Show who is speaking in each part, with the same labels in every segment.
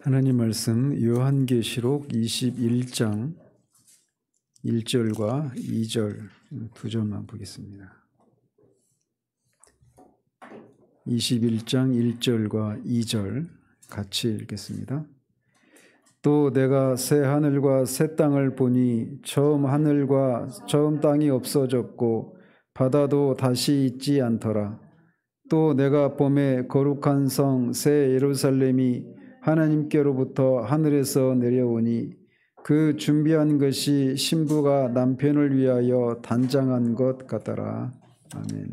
Speaker 1: 하나님 말씀 요한계시록 21장 1절과 2절 두 절만 보겠습니다. 21장 1절과 2절 같이 읽겠습니다. 또 내가 새 하늘과 새 땅을 보니 처음 하늘과 처음 땅이 없어졌고 바다도 다시 있지 않더라. 또 내가 보매 거룩한 성 새 예루살렘이 하나님께로부터 하늘에서 내려오니 그 준비한 것이 신부가 남편을 위하여 단장한 것 같더라. 아멘.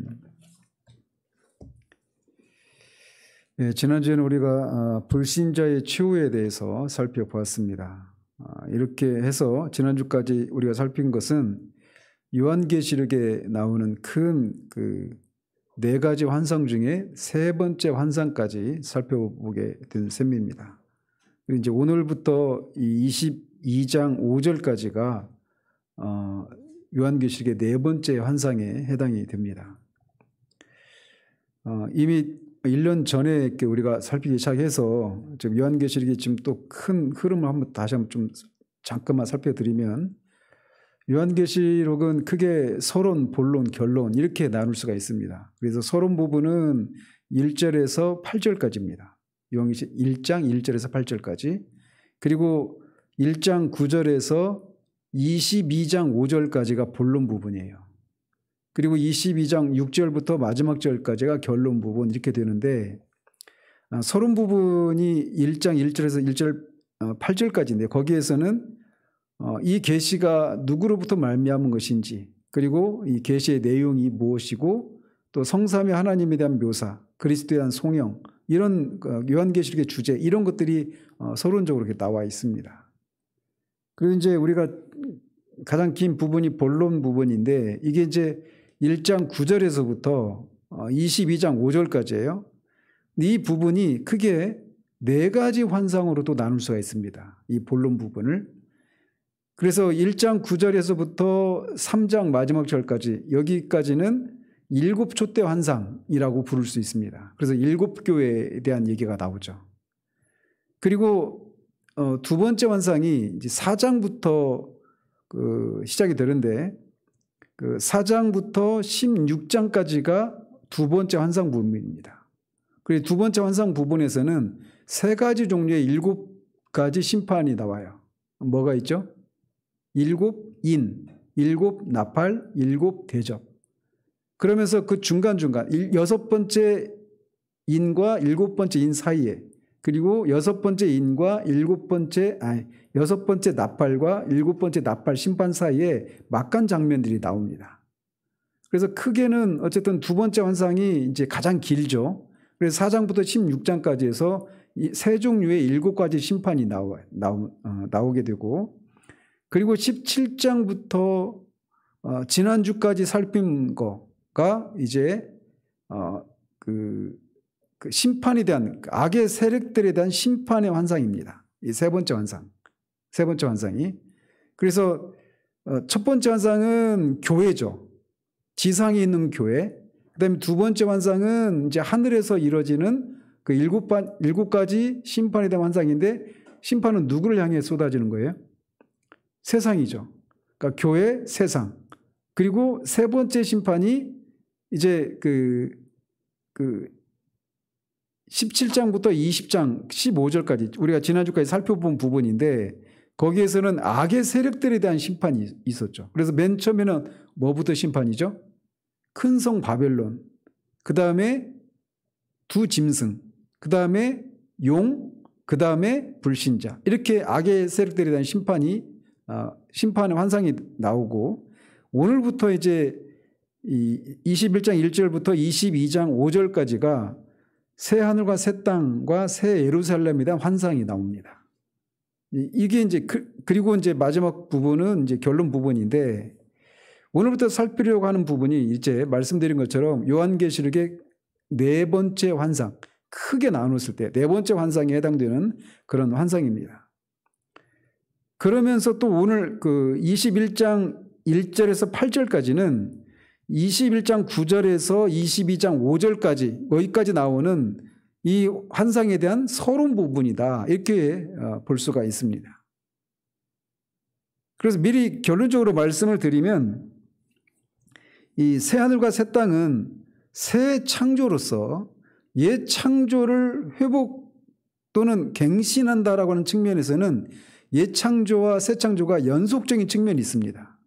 Speaker 1: 네, 지난주에는 우리가 불신자의 최후에 대해서 살펴보았습니다. 이렇게 해서 지난주까지 우리가 살핀 것은 요한계시록에 나오는 큰 네 가지 환상 중에 세 번째 환상까지 살펴보게 된 셈입니다. 그리고 이제 오늘부터 이 22장 5절까지가 요한계시록의 네 번째 환상에 해당이 됩니다. 이미 1년 전에 우리가 살피기 시작해서 지금 요한계시록이 지금 또 큰 흐름을 다시 한번 좀 잠깐만 살펴드리면 요한계시록은 크게 서론, 본론, 결론 이렇게 나눌 수가 있습니다. 그래서 서론 부분은 1절에서 8절까지입니다. 요한계시록 1장 1절에서 8절까지. 그리고 1장 9절에서 22장 5절까지가 본론 부분이에요. 그리고 22장 6절부터 마지막 절까지가 결론 부분 이렇게 되는데 서론 부분이 1장 1절에서 1절 8절까지인데 거기에서는 이 계시가 누구로부터 말미암은 것인지 그리고 이 계시의 내용이 무엇이고 또 성삼위 하나님에 대한 묘사, 그리스도에 대한 송영 이런 요한계시록의 주제 이런 것들이 서론적으로 이렇게 나와 있습니다. 그리고 이제 우리가 가장 긴 부분이 본론 부분인데 이게 이제 1장 9절에서부터 22장 5절까지예요. 이 부분이 크게 네 가지 환상으로도 나눌 수가 있습니다. 이 본론 부분을. 그래서 1장 9절에서부터 3장 마지막 절까지 여기까지는 7촛대 환상이라고 부를 수 있습니다. 그래서 7교회에 대한 얘기가 나오죠. 그리고 두 번째 환상이 이제 4장부터 시작이 되는데 4장부터 16장까지가 두 번째 환상 부분입니다. 그리고 두 번째 환상 부분에서는 세 가지 종류의 7가지 심판이 나와요. 뭐가 있죠? 7인, 7나팔, 7대접. 그러면서 그 중간중간 6번째 인과 7번째 인 사이에 그리고 6번째 인과 6번째 나팔과 7번째 나팔 심판 사이에 막간 장면들이 나옵니다. 그래서 크게는 어쨌든 두 번째 환상이 이제 가장 길죠. 그래서 4장부터 16장까지 해서 세 종류의 7가지 심판이 나오게 되고 그리고 17장부터 지난주까지 살핀 거가 이제 그 심판에 대한 악의 세력들에 대한 심판의 환상입니다. 이 세 번째 환상. 세 번째 환상이. 그래서 첫 번째 환상은 교회죠. 지상에 있는 교회. 그다음에 두 번째 환상은 이제 하늘에서 이루어지는 그 7가지 심판에 대한 환상인데 심판은 누구를 향해 쏟아지는 거예요? 세상이죠. 그러니까 교회, 세상. 그리고 세 번째 심판이 이제 17장부터 20장 15절까지 우리가 지난주까지 살펴본 부분인데 거기에서는 악의 세력들에 대한 심판이 있었죠. 그래서 맨 처음에는 뭐부터 심판이죠? 큰 성 바벨론, 그 다음에 두 짐승, 그 다음에 용, 그 다음에 불신자. 이렇게 악의 세력들에 대한 심판의 환상이 나오고 오늘부터 이제 21장 1절부터 22장 5절까지가 새 하늘과 새 땅과 새 예루살렘에 대한 환상이 나옵니다. 이게 이제 그리고 이제 마지막 부분은 이제 결론 부분인데 오늘부터 살피려고 하는 부분이 이제 말씀드린 것처럼 요한계시록의 네 번째 환상 크게 나눴을 때 네 번째 환상에 해당되는 그런 환상입니다. 그러면서 또 오늘 21장 1절에서 8절까지는 21장 9절에서 22장 5절까지 여기까지 나오는 이 환상에 대한 서론 부분이다. 이렇게 볼 수가 있습니다. 그래서 미리 결론적으로 말씀을 드리면 이 새하늘과 새 땅은 새 창조로서 옛 창조를 회복 또는 갱신한다라고 하는 측면에서는 옛 창조와 새 창조가 연속적인 측면이 있습니다.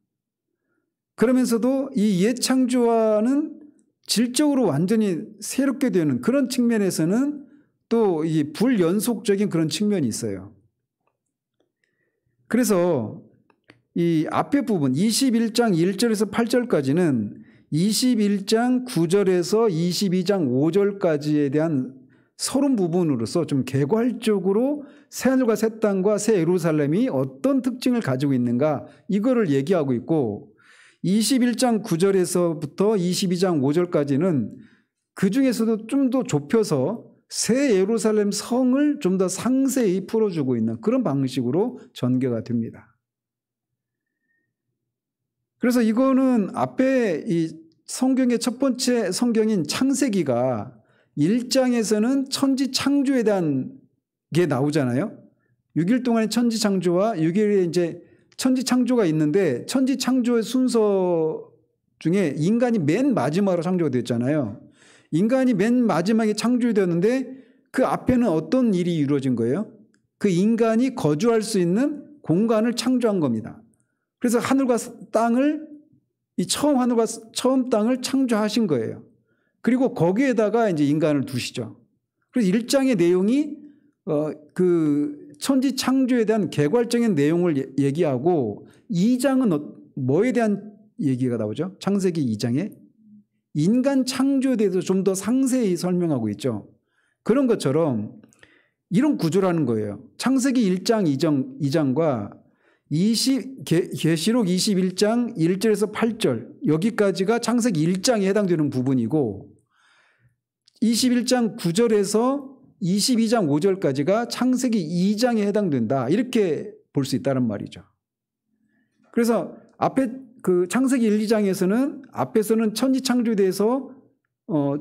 Speaker 1: 그러면서도 이 옛 창조와는 질적으로 완전히 새롭게 되는 그런 측면에서는 또 이 불연속적인 그런 측면이 있어요. 그래서 이 앞에 부분 21장 1절에서 8절까지는 21장 9절에서 22장 5절까지에 대한 서론 부분으로서 좀 개괄적으로 새하늘과 새 땅과 새 예루살렘이 어떤 특징을 가지고 있는가 이거를 얘기하고 있고 21장 9절에서부터 22장 5절까지는 그 중에서도 좀 더 좁혀서 새 예루살렘 성을 좀 더 상세히 풀어주고 있는 그런 방식으로 전개가 됩니다. 그래서 이거는 앞에 이 성경의 첫 번째 성경인 창세기가 1장에서는 천지 창조에 대한 게 나오잖아요. 6일 동안의 천지 창조와 6일에 이제 천지 창조가 있는데 천지 창조의 순서 중에 인간이 맨 마지막으로 창조가 됐잖아요. 인간이 맨 마지막에 창조되었는데 그 앞에는 어떤 일이 이루어진 거예요? 그 인간이 거주할 수 있는 공간을 창조한 겁니다. 그래서 하늘과 땅을 이 처음 하늘과 처음 땅을 창조하신 거예요. 그리고 거기에다가 이제 인간을 두시죠. 그래서 1장의 내용이 그 천지 창조에 대한 개괄적인 내용을 얘기하고 2장은 뭐에 대한 얘기가 나오죠? 창세기 2장에 인간 창조에 대해서 좀 더 상세히 설명하고 있죠. 그런 것처럼 이런 구조라는 거예요. 창세기 1장 2장과 계시록 21장 1절에서 8절 여기까지가 창세기 1장에 해당되는 부분이고 21장 9절에서 22장 5절까지가 창세기 2장에 해당된다. 이렇게 볼 수 있다는 말이죠. 그래서 앞에 그 창세기 1, 2장에서는 앞에서는 천지 창조에 대해서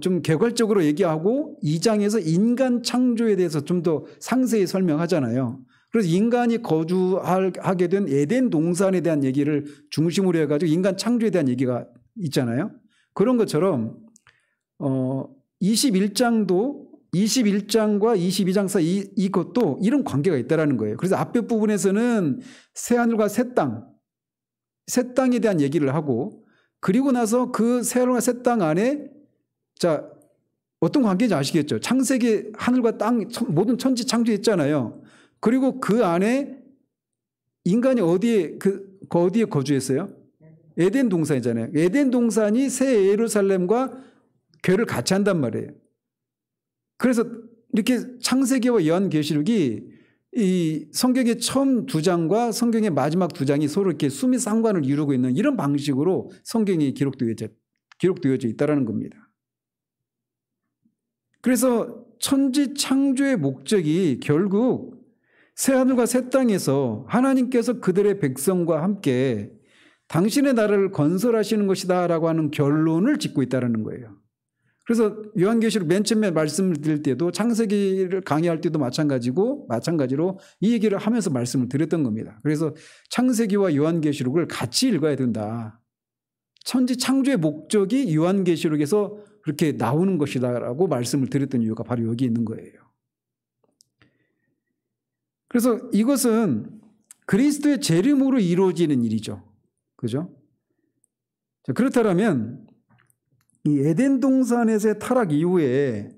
Speaker 1: 좀 개괄적으로 얘기하고 2장에서 인간 창조에 대해서 좀 더 상세히 설명하잖아요. 그래서 인간이 거주하게 된 에덴 동산에 대한 얘기를 중심으로 해가지고 인간 창조에 대한 얘기가 있잖아요. 그런 것처럼 21장과 22장 사이 이것도 이런 관계가 있다는 거예요. 그래서 앞에 부분에서는 새하늘과 새 땅에 대한 얘기를 하고 그리고 나서 그 새하늘과 새 땅 안에 자 어떤 관계인지 아시겠죠? 창세기 하늘과 땅 모든 천지 창조했잖아요. 그리고 그 안에 인간이 어디에 거주했어요? 에덴 동산이잖아요. 에덴 동산이 새 예루살렘과 궤를 같이 한단 말이에요. 그래서 이렇게 창세기와 요한계시록이 이 성경의 처음 2장과 성경의 마지막 2장이 서로 이렇게 수미 상관을 이루고 있는 이런 방식으로 성경이 기록되어져 있다는 겁니다. 그래서 천지 창조의 목적이 결국 새하늘과 새 땅에서 하나님께서 그들의 백성과 함께 당신의 나라를 건설하시는 것이다 라고 하는 결론을 짓고 있다는 거예요. 그래서 요한계시록 맨 처음에 말씀을 드릴 때도 창세기를 강의할 때도 마찬가지로 이 얘기를 하면서 말씀을 드렸던 겁니다. 그래서 창세기와 요한계시록을 같이 읽어야 된다. 천지 창조의 목적이 요한계시록에서 그렇게 나오는 것이다라고 말씀을 드렸던 이유가 바로 여기 있는 거예요. 그래서 이것은 그리스도의 재림으로 이루어지는 일이죠. 그죠? 자, 그렇다면 이 에덴 동산에서의 타락 이후에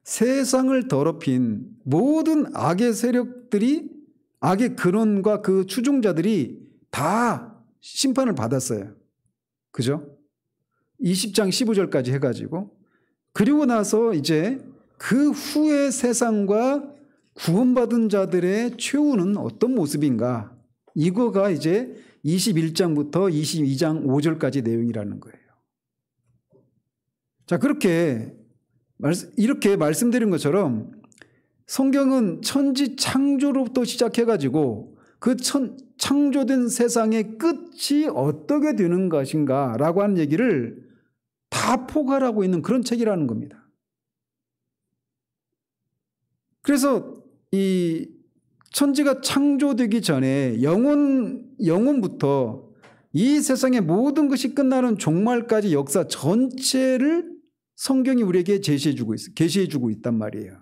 Speaker 1: 세상을 더럽힌 모든 악의 세력들이 악의 근원과 그 추종자들이 다 심판을 받았어요. 그죠? 20장 15절까지 해가지고 그리고 나서 이제 그 후의 세상과 구원받은 자들의 최후는 어떤 모습인가 이거가 이제 21장부터 22장 5절까지 내용이라는 거예요. 자, 이렇게 말씀드린 것처럼 성경은 천지 창조로부터 시작해가지고 그 창조된 세상의 끝이 어떻게 되는 것인가 라고 하는 얘기를 다 포괄하고 있는 그런 책이라는 겁니다. 그래서 이 천지가 창조되기 전에 영혼부터 이 세상의 모든 것이 끝나는 종말까지 역사 전체를 성경이 우리에게 계시해주고 있단 말이에요.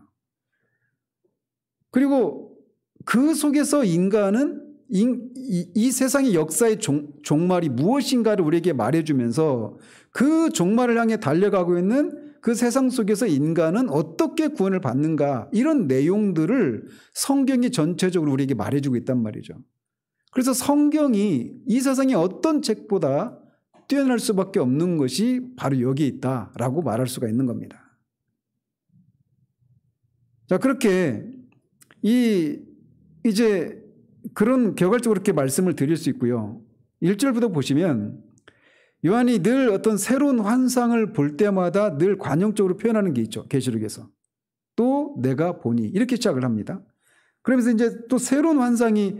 Speaker 1: 그리고 그 속에서 인간은 이 세상의 역사의 종말이 무엇인가를 우리에게 말해주면서 그 종말을 향해 달려가고 있는 그 세상 속에서 인간은 어떻게 구원을 받는가, 이런 내용들을 성경이 전체적으로 우리에게 말해주고 있단 말이죠. 그래서 성경이 이 세상의 어떤 책보다 뛰어날 수밖에 없는 것이 바로 여기에 있다라고 말할 수가 있는 겁니다. 자, 그렇게 이제 그런 결과적으로 그렇게 말씀을 드릴 수 있고요. 1절부터 보시면 요한이 늘 어떤 새로운 환상을 볼 때마다 늘 관용적으로 표현하는 게 있죠. 계시록에서. 또 내가 보니 이렇게 시작을 합니다. 그러면서 이제 또 새로운 환상이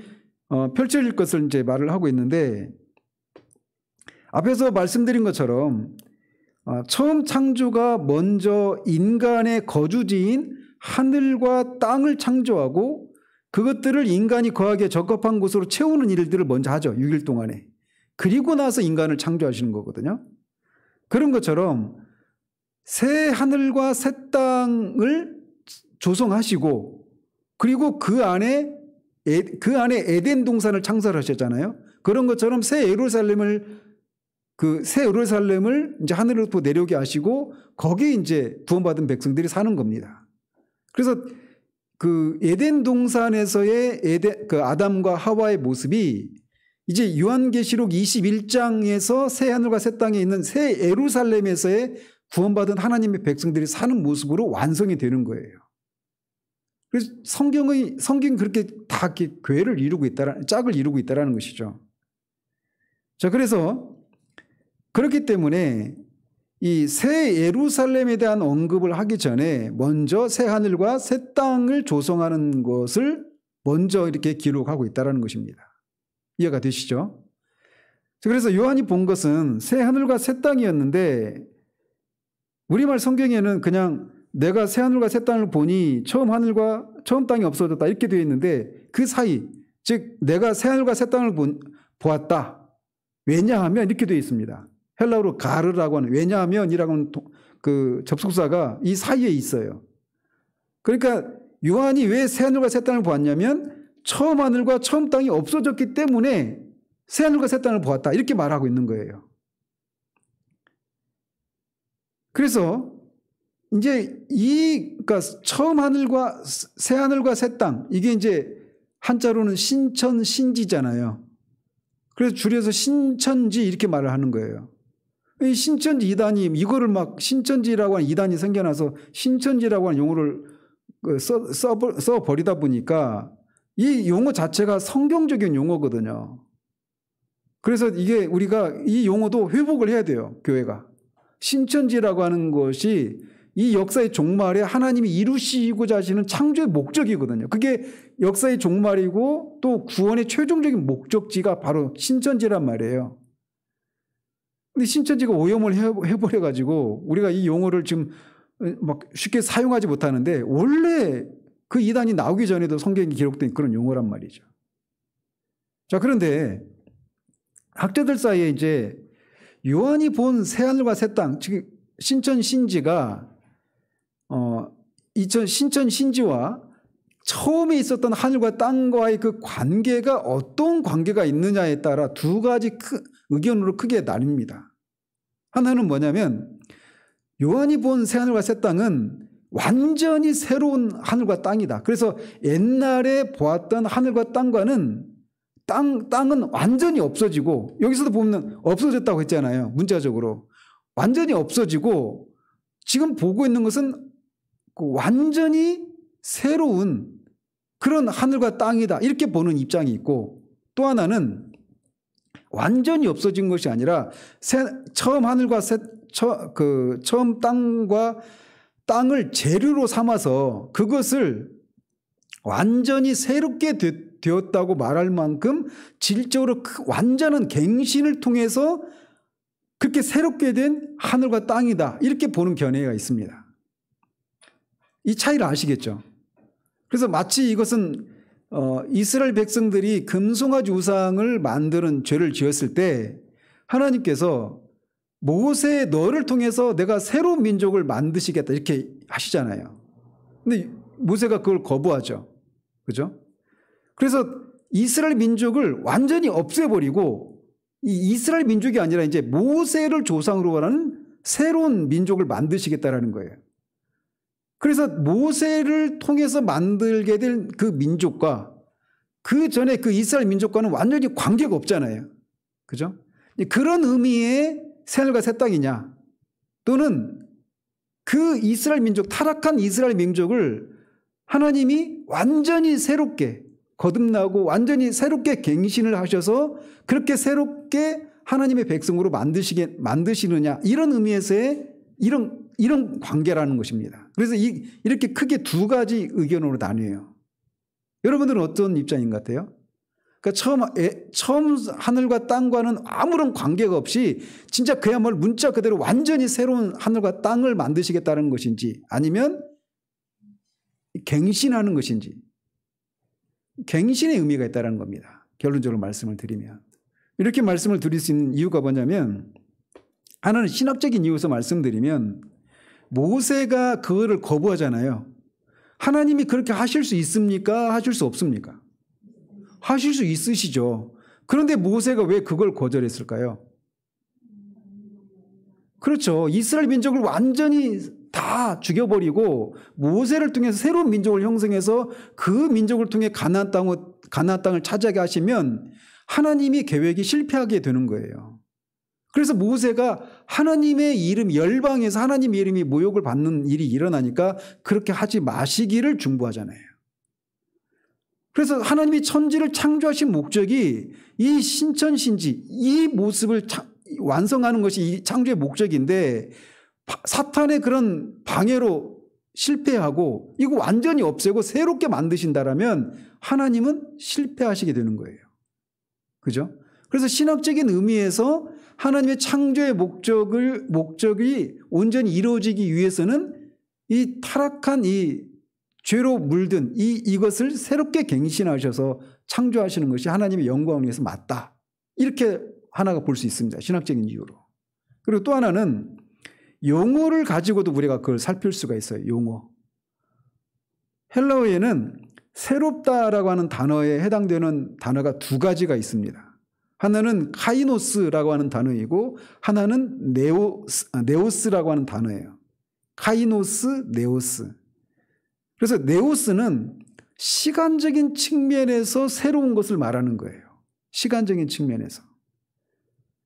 Speaker 1: 펼쳐질 것을 이제 말을 하고 있는데, 앞에서 말씀드린 것처럼 처음 창조가 먼저 인간의 거주지인 하늘과 땅을 창조하고 그것들을 인간이 거하기에 적합한 곳으로 채우는 일들을 먼저 하죠. 6일 동안에. 그리고 나서 인간을 창조하시는 거거든요. 그런 것처럼 새 하늘과 새 땅을 조성하시고, 그리고 그 안에 에덴 동산을 창설하셨잖아요. 그런 것처럼 새 예루살렘을 이제 하늘로부터 내려오게 하시고 거기에 이제 구원받은 백성들이 사는 겁니다. 그래서 그 에덴 동산에서의 그 아담과 하와의 모습이 이제 요한계시록 21장에서 새 하늘과 새 땅에 있는 새 예루살렘에서의 구원받은 하나님의 백성들이 사는 모습으로 완성이 되는 거예요. 그래서 성경이 그렇게 다 이렇게 궤를 이루고 짝을 이루고 있다라는 것이죠. 자, 그래서 그렇기 때문에 이 새 예루살렘에 대한 언급을 하기 전에 먼저 새 하늘과 새 땅을 조성하는 것을 먼저 이렇게 기록하고 있다는 것입니다. 이해가 되시죠? 그래서 요한이 본 것은 새 하늘과 새 땅이었는데, 우리말 성경에는 그냥 내가 새 하늘과 새 땅을 보니 처음 땅이 없어졌다 이렇게 되어 있는데, 그 사이, 즉 내가 새 하늘과 새 땅을 보았다. 왜냐하면 이렇게 되어 있습니다. 헬라어로 가르라고 하는, 왜냐하면이라고 하는 그 접속사가 이 사이에 있어요. 그러니까 요한이 왜 새 하늘과 새 땅을 보았냐면 처음 하늘과 처음 땅이 없어졌기 때문에 새 하늘과 새 땅을 보았다 이렇게 말하고 있는 거예요. 그래서 이제 그러니까 처음 하늘과 새 하늘과 새 땅, 이게 이제 한자로는 신천 신지잖아요. 그래서 줄여서 신천지 이렇게 말을 하는 거예요. 이 신천지 이단이 이거를 막 신천지라고 하는 이단이 생겨나서 신천지라고 하는 용어를 써버리다 보니까 이 용어 자체가 성경적인 용어거든요. 그래서 이게 우리가 이 용어도 회복을 해야 돼요. 교회가. 신천지라고 하는 것이 이 역사의 종말에 하나님이 이루시고자 하시는 창조의 목적이거든요. 그게 역사의 종말이고 또 구원의 최종적인 목적지가 바로 신천지란 말이에요. 근데 신천지가 오염을 해버려가지고 우리가 이 용어를 지금 막 쉽게 사용하지 못하는데, 원래 그 이단이 나오기 전에도 성경에 기록된 그런 용어란 말이죠. 자, 그런데 학자들 사이에 이제 요한이 본 새하늘과 새 땅, 즉 신천 신지가 신천 신지와 처음에 있었던 하늘과 땅과의 그 관계가 어떤 관계가 있느냐에 따라 두 가지 의견으로 크게 나뉩니다. 하나는 뭐냐면, 요한이 본 새하늘과 새 땅은 완전히 새로운 하늘과 땅이다. 그래서 옛날에 보았던 하늘과 땅과는 땅은 완전히 없어지고, 여기서도 보면 없어졌다고 했잖아요. 문자적으로. 완전히 없어지고 지금 보고 있는 것은 완전히 새로운 그런 하늘과 땅이다. 이렇게 보는 입장이 있고, 또 하나는 완전히 없어진 것이 아니라 처음 하늘과 처음 땅과 땅을 재료로 삼아서 그것을 완전히 새롭게 되었다고 말할 만큼 질적으로 완전한 갱신을 통해서 그렇게 새롭게 된 하늘과 땅이다. 이렇게 보는 견해가 있습니다. 이 차이를 아시겠죠? 그래서 마치 이것은 이스라엘 백성들이 금송아지 우상을 만드는 죄를 지었을 때 하나님께서 모세 너를 통해서 내가 새로운 민족을 만드시겠다 이렇게 하시잖아요. 근데 모세가 그걸 거부하죠. 그죠? 그래서 이스라엘 민족을 완전히 없애버리고 이 이스라엘 민족이 아니라 이제 모세를 조상으로 하는 새로운 민족을 만드시겠다라는 거예요. 그래서 모세를 통해서 만들게 될 그 민족과 그 전에 그 이스라엘 민족과는 완전히 관계가 없잖아요. 그죠? 그런 의미의 새하늘과 새 땅이냐 또는 그 이스라엘 민족, 타락한 이스라엘 민족을 하나님이 완전히 새롭게 거듭나고 완전히 새롭게 갱신을 하셔서 그렇게 새롭게 하나님의 백성으로 만드시느냐 이런 의미에서의 이런 관계라는 것입니다. 그래서 이렇게 크게 두 가지 의견으로 나뉘어요. 여러분들은 어떤 입장인 것 같아요? 그러니까 처음 하늘과 땅과는 아무런 관계가 없이 진짜 그야말로 문자 그대로 완전히 새로운 하늘과 땅을 만드시겠다는 것인지 아니면 갱신하는 것인지 갱신의 의미가 있다는 겁니다. 결론적으로 말씀을 드리면 이렇게 말씀을 드릴 수 있는 이유가 뭐냐면 하나는 신학적인 이유에서 말씀드리면 모세가 그거를 거부하잖아요. 하나님이 그렇게 하실 수 있습니까? 하실 수 없습니까? 하실 수 있으시죠. 그런데 모세가 왜 그걸 거절했을까요? 그렇죠. 이스라엘 민족을 완전히 다 죽여버리고 모세를 통해서 새로운 민족을 형성해서 그 민족을 통해 가나안 땅을 차지하게 하시면 하나님의 계획이 실패하게 되는 거예요. 그래서 모세가 하나님의 이름, 열방에서 하나님의 이름이 모욕을 받는 일이 일어나니까 그렇게 하지 마시기를 중보하잖아요. 그래서 하나님이 천지를 창조하신 목적이 이 신천신지 이 모습을 완성하는 것이 이 창조의 목적인데 사탄의 그런 방해로 실패하고 이거 완전히 없애고 새롭게 만드신다라면 하나님은 실패하시게 되는 거예요. 그죠? 그래서 신학적인 의미에서 하나님의 창조의 목적이 온전히 이루어지기 위해서는 이 타락한 이 죄로 물든 이것을 새롭게 갱신하셔서 창조하시는 것이 하나님의 영광을 위해서 맞다. 이렇게 하나가 볼 수 있습니다. 신학적인 이유로. 그리고 또 하나는 용어를 가지고도 우리가 그걸 살필 수가 있어요. 용어. 헬라어에는 새롭다라고 하는 단어에 해당되는 단어가 두 가지가 있습니다. 하나는 카이노스라고 하는 단어이고 하나는 네오스라고 하는 단어예요. 카이노스, 네오스. 그래서 네오스는 시간적인 측면에서 새로운 것을 말하는 거예요. 시간적인 측면에서.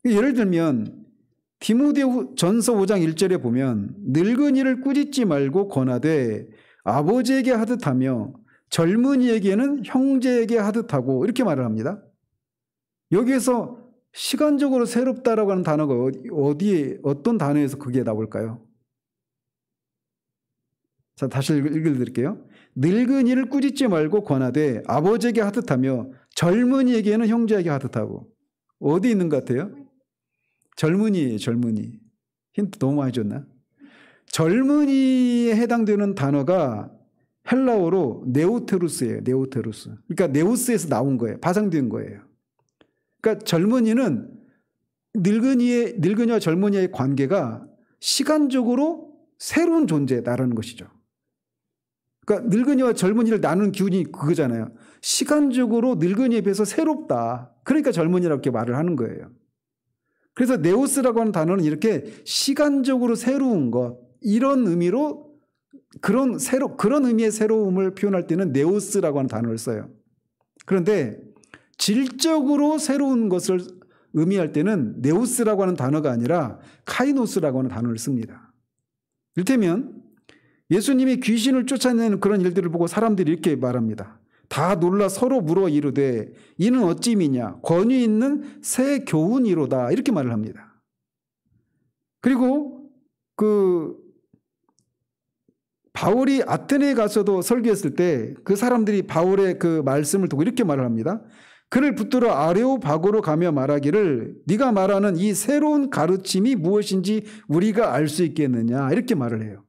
Speaker 1: 예를 들면 디모데 전서 5장 1절에 보면 늙은이를 꾸짖지 말고 권하되 아버지에게 하듯하며 젊은이에게는 형제에게 하듯하고 이렇게 말을 합니다. 여기에서 시간적으로 새롭다라고 하는 단어가 어떤 단어에서 그게 나올까요? 자, 다시 읽어드릴게요. 늙은이를 꾸짖지 말고 권하되 아버지에게 하듯하며 젊은이에게는 형제에게 하듯하고. 어디 있는 것 같아요? 젊은이에요. 젊은이. 힌트 너무 많이 줬나? 젊은이에 해당되는 단어가 헬라어로 네오테루스예요. 네오테루스. 그러니까 네오스에서 나온 거예요. 파생된 거예요. 그러니까 젊은이는 늙은이와 젊은이의 관계가 시간적으로 새로운 존재다라는 것이죠. 그러니까 늙은이와 젊은이를 나누는 기준이 그거잖아요. 시간적으로 늙은이에 비해서 새롭다. 그러니까 젊은이라고 이렇게 말을 하는 거예요. 그래서 네오스라고 하는 단어는 이렇게 시간적으로 새로운 것 이런 의미로 그런 의미의 새로움을 표현할 때는 네오스라고 하는 단어를 써요. 그런데 질적으로 새로운 것을 의미할 때는 네오스라고 하는 단어가 아니라 카이노스라고 하는 단어를 씁니다. 이를테면 예수님이 귀신을 쫓아내는 그런 일들을 보고 사람들이 이렇게 말합니다. 다 놀라 서로 물어 이르되 이는 어찌미냐 권위 있는 새 교훈이로다 이렇게 말을 합니다. 그리고 바울이 아테네에 가서도 설교했을 때 그 사람들이 바울의 그 말씀을 두고 이렇게 말을 합니다. 그를 붙들어 아레오바고로 가며 말하기를 네가 말하는 이 새로운 가르침이 무엇인지 우리가 알 수 있겠느냐 이렇게 말을 해요.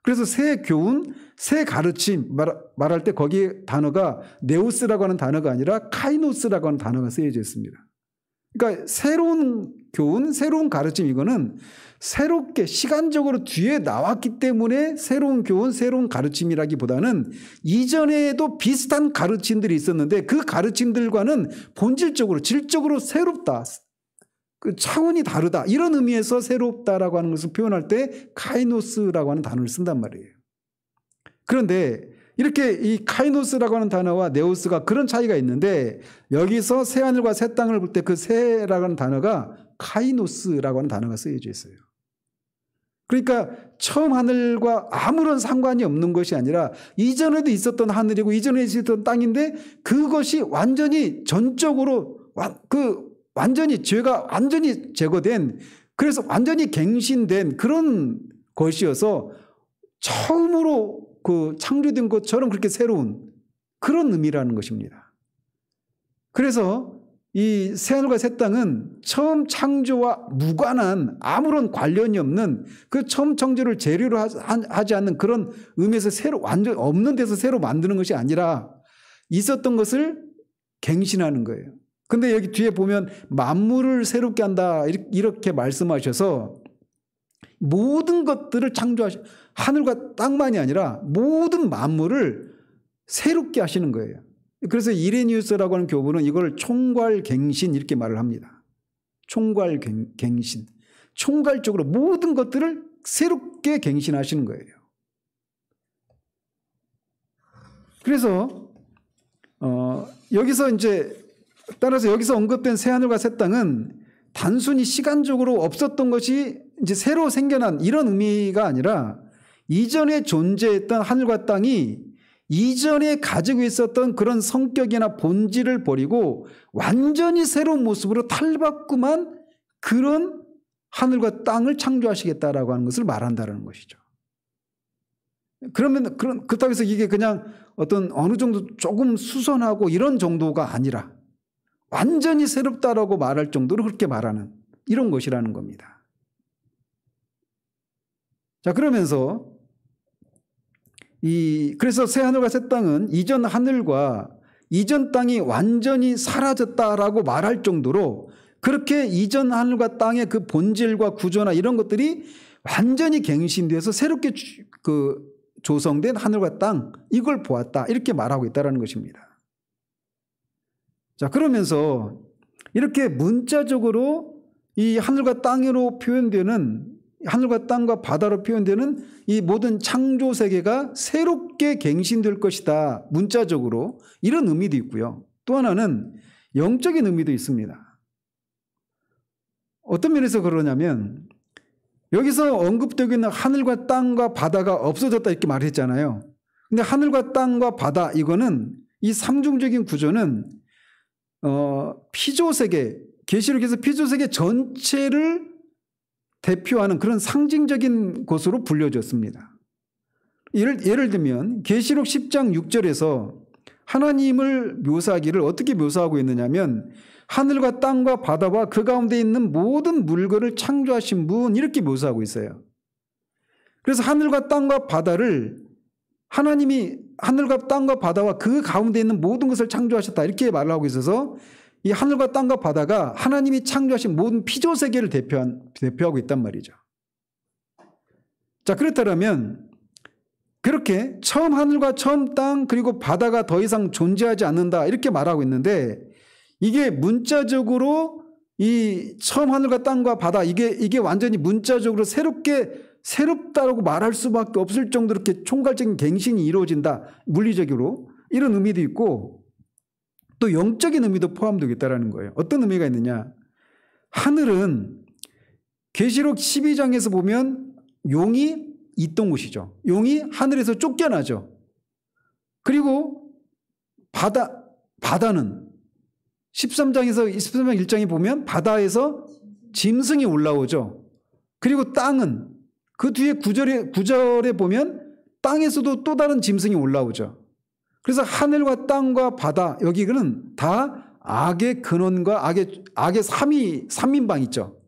Speaker 1: 그래서 새 교훈, 새 가르침 말할 때 거기에 단어가 네오스라고 하는 단어가 아니라 카이노스라고 하는 단어가 쓰여져 있습니다. 그러니까 새로운 교훈, 새로운 가르침 이거는 새롭게 시간적으로 뒤에 나왔기 때문에 새로운 교훈, 새로운 가르침이라기보다는 이전에도 비슷한 가르침들이 있었는데 그 가르침들과는 본질적으로 질적으로 새롭다. 그 차원이 다르다. 이런 의미에서 새롭다라고 하는 것을 표현할 때 카이노스라고 하는 단어를 쓴단 말이에요. 그런데 이렇게 이 카이노스라고 하는 단어와 네오스가 그런 차이가 있는데 여기서 새 하늘과 새 땅을 볼 때 그 새라고 하는 단어가 카이노스라고 하는 단어가 쓰여져 있어요. 그러니까 처음 하늘과 아무런 상관이 없는 것이 아니라 이전에도 있었던 하늘이고 이전에 있었던 땅인데 그것이 완전히 전적으로 완전히 죄가 완전히 제거된 그래서 완전히 갱신된 그런 것이어서 처음으로 그 창조된 것처럼 그렇게 새로운 그런 의미라는 것입니다. 그래서 이 새하늘과 새 땅은 처음 창조와 무관한 아무런 관련이 없는 그 처음 창조를 재료로 하지 않는 그런 의미에서 새로 완전 없는 데서 새로 만드는 것이 아니라 있었던 것을 갱신하는 거예요. 근데 여기 뒤에 보면 만물을 새롭게 한다 이렇게 말씀하셔서 모든 것들을 하늘과 땅만이 아니라 모든 만물을 새롭게 하시는 거예요. 그래서 이레니우스라고 하는 교부는 이걸 총괄갱신 이렇게 말을 합니다. 총괄갱신. 총괄적으로 모든 것들을 새롭게 갱신하시는 거예요. 그래서 여기서 이제 따라서 여기서 언급된 새하늘과 새 땅은 단순히 시간적으로 없었던 것이 이제 새로 생겨난 이런 의미가 아니라 이전에 존재했던 하늘과 땅이 이전에 가지고 있었던 그런 성격이나 본질을 버리고 완전히 새로운 모습으로 탈바꿈한 그런 하늘과 땅을 창조하시겠다라고 하는 것을 말한다는 것이죠. 그러면 그렇다고 해서 이게 그냥 어떤 어느 정도 조금 수선하고 이런 정도가 아니라 완전히 새롭다라고 말할 정도로 그렇게 말하는 이런 것이라는 겁니다. 자, 그러면서 그래서 새 하늘과 새 땅은 이전 하늘과 이전 땅이 완전히 사라졌다라고 말할 정도로 그렇게 이전 하늘과 땅의 그 본질과 구조나 이런 것들이 완전히 갱신돼서 새롭게 조성된 하늘과 땅 이걸 보았다 이렇게 말하고 있다는 것입니다. 자, 그러면서 이렇게 문자적으로 이 하늘과 땅으로 표현되는 하늘과 땅과 바다로 표현되는 이 모든 창조 세계가 새롭게 갱신될 것이다. 문자적으로 이런 의미도 있고요. 또 하나는 영적인 의미도 있습니다. 어떤 면에서 그러냐면 여기서 언급되고 있는 하늘과 땅과 바다가 없어졌다 이렇게 말했잖아요. 근데 하늘과 땅과 바다 이거는 이 삼중적인 구조는 피조세계 계시록에서 피조세계 전체를 대표하는 그런 상징적인 것으로 불려졌습니다. 예를 들면 계시록 10장 6절에서 하나님을 묘사하기를 어떻게 묘사하고 있느냐면 하늘과 땅과 바다와 그 가운데 있는 모든 물건을 창조하신 분 이렇게 묘사하고 있어요. 그래서 하늘과 땅과 바다를 하나님이 하늘과 땅과 바다와 그 가운데 있는 모든 것을 창조하셨다 이렇게 말을 하고 있어서 이 하늘과 땅과 바다가 하나님이 창조하신 모든 피조세계를 대표하고 있단 말이죠. 자, 그렇다면 그렇게 처음 하늘과 처음 땅 그리고 바다가 더 이상 존재하지 않는다 이렇게 말하고 있는데 이게 문자적으로 이 처음 하늘과 땅과 바다 이게 완전히 문자적으로 새롭다고 말할 수밖에 없을 정도로 이렇게 총괄적인 갱신이 이루어진다. 물리적으로 이런 의미도 있고 또 영적인 의미도 포함되어 있다는 거예요. 어떤 의미가 있느냐. 하늘은 계시록 12장에서 보면 용이 있던 곳이죠. 용이 하늘에서 쫓겨나죠. 그리고 바다는 13장에서 13장 1장에 보면 바다에서 짐승이 올라오죠. 그리고 땅은 그 뒤에 9절에 보면 땅에서도 또 다른 짐승이 올라오죠. 그래서 하늘과 땅과 바다 여기는 다 악의 근원과 악의 삼인방 있죠.